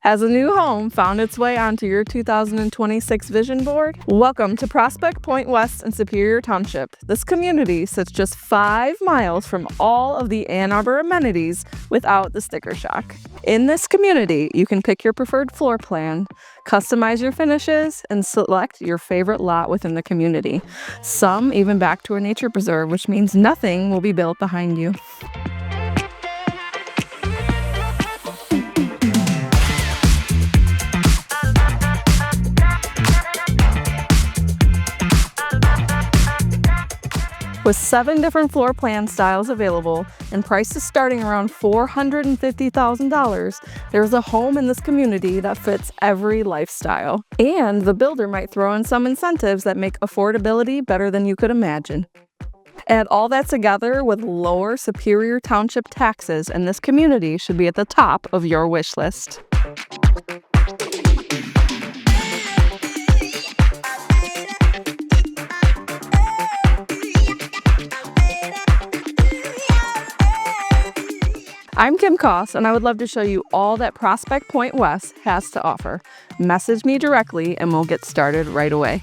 Has a new home found its way onto your 2026 vision board? Welcome to Prospect Point West in Superior Township. This community sits just 5 miles from all of the Ann Arbor amenities without the sticker shock. In this community, you can pick your preferred floor plan, customize your finishes, and select your favorite lot within the community. Some even back to a nature preserve, which means nothing will be built behind you. With 7 different floor plan styles available and prices starting around $450,000, there's a home in this community that fits every lifestyle. And the builder might throw in some incentives that make affordability better than you could imagine. Add all that together with lower Superior Township taxes, and this community should be at the top of your wish list. I'm Kim Koss, and I would love to show you all that Prospect Point West has to offer. Message me directly and we'll get started right away.